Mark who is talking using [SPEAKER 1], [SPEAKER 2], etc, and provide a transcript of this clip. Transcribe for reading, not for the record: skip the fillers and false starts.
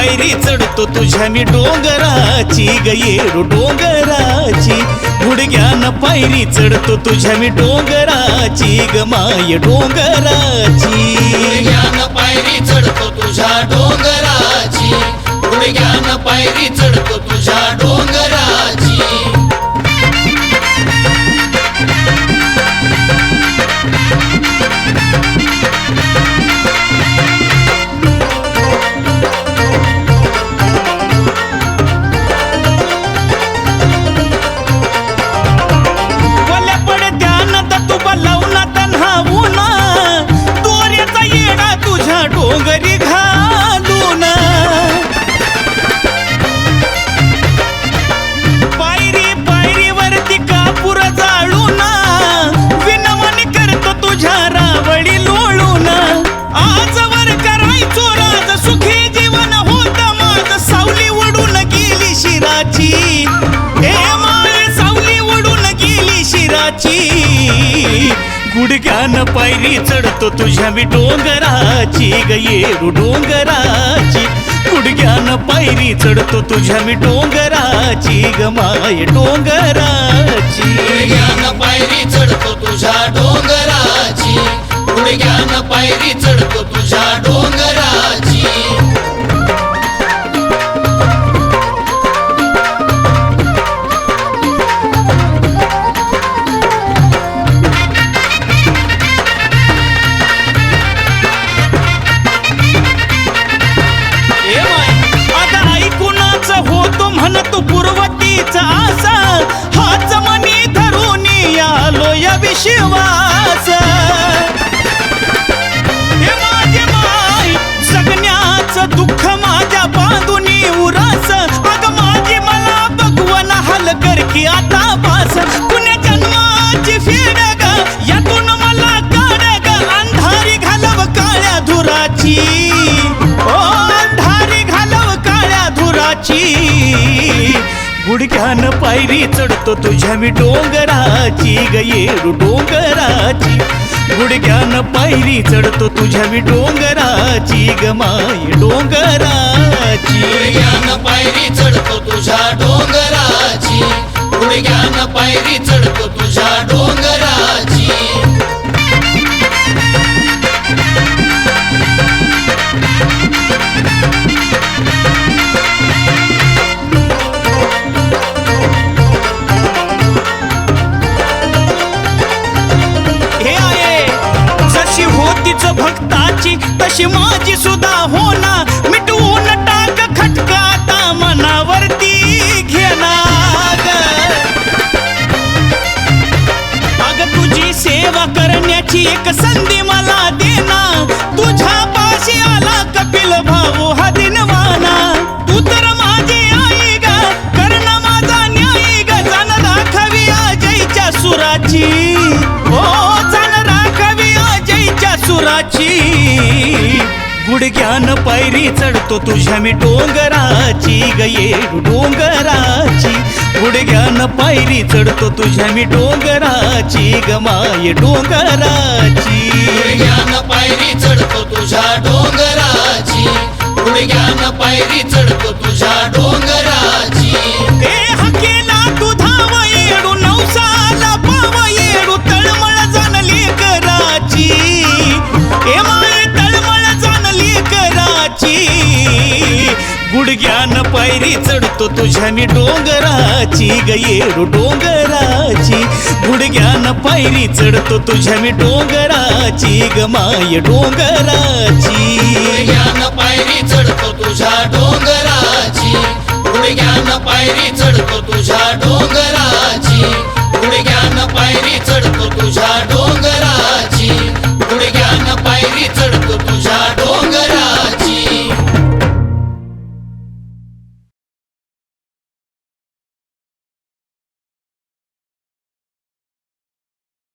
[SPEAKER 1] पायरी चढतो तुझ्या मी डोंगराची ग येरू डोंगराची, गुडघ्यानं पायरी चढतो तुझ्या मी डोंगराची ग माय डोंगराची,
[SPEAKER 2] गुडघ्यानं पायरी चढतो तुझ्या डोंगराची, गुडघ्यानं पायरी चढतो तुझ्या डोंगराची.
[SPEAKER 1] डोंगरी घालून पायरी पायरीवरती कापूर जाळून विनवणी करतो तुझ्या रावळी लोळून. आजवर करायचो राज सुखी जीवन होत माझ, सावली उडून गेली शिराची, हे माय सावली उडून गेली शिराची. गुडघ्यानं पायरी चढतो तुझ्या मी डोंगराची ग येरू डोंगराची, गुडघ्यानं पायरी चढतो तुझ्या मी डोंगराची ग माय डोंगराची,
[SPEAKER 2] गुडघ्यानं पायरी चढतो तुझ्या डोंगराची, गुडघ्यानं पायरी चढतो तुझ्या डोंगराची.
[SPEAKER 1] म्हणतो पूर्वतीचा आसा, हाच मनी धरून आलो या विश्वास. हे माझे माय जगण्याचं दुःख माझ्या बांधूनी उरास, अग माझी मला भगवन हल कर की आता बास. पुण्य जन्माची फेड ग यातून मला काढ ग, अंधारी घालव काळ्या धुराची, ओ अंधारी घालव काळ्या धुराची. गुडघ्यानं पायरी चढतो तुझ्या मी डोंगराची ग येरू डोंगराची, गुडघ्यानं पायरी चढतो तुझ्या मी डोंगराची ग माय डोंगराची,
[SPEAKER 2] गुडघ्यानं पायरी चढतो तुझ्या डोंगराची, गुडघ्यानं पायरी चढतो तुझ्या डोंगराची.
[SPEAKER 1] भक्ताची तशी माझी सुद्धा होना, मिटवून टाक खटका आता मनावरती घेणार. अग तुझी सेवा करण्याची एक संधी मला देना, तुझ्या पाशी आला कपिल भाऊ हा दिनवाना. तू तर माझी आई ग, कर्ण माझा न्यायी ग, जाण राखावी अजयच्या सुराची, हो जाण राखावी अजयच्या सुराची. गुडघ्यानं पायरी चढतो तुझ्या मी डोंगराची ग येरू डोंगराची, गुडघ्यानं पायरी चढतो तुझ्या मी डोंगराची ग माय डोंगराची,
[SPEAKER 2] गुडघ्यानं पायरी चढतो तुझ्या डोंगराची, गुडघ्यानं पायरी चढतो तुझ्या डोंगराची.
[SPEAKER 1] ते हकेला दुधाव येडू नवसाला पाव येडू, तळमळ जाणली कराची, ए माय तळमळ जाणली कराची. गुडघ्यानं पायरी चढतो तुझ्या मी डोंगराची ग येरू डोंगराची, गुडघ्यानं पायरी चढतो तुझ्या मी डोंगराची ग माय डोंगराची,
[SPEAKER 2] गुडघ्यानं पायरी चढतो तुझ्या डोंगराची, गुडघ्यानं पायरी चढतो तुझ्या डोंगराची, गुडघ्यानं पायरी चढतो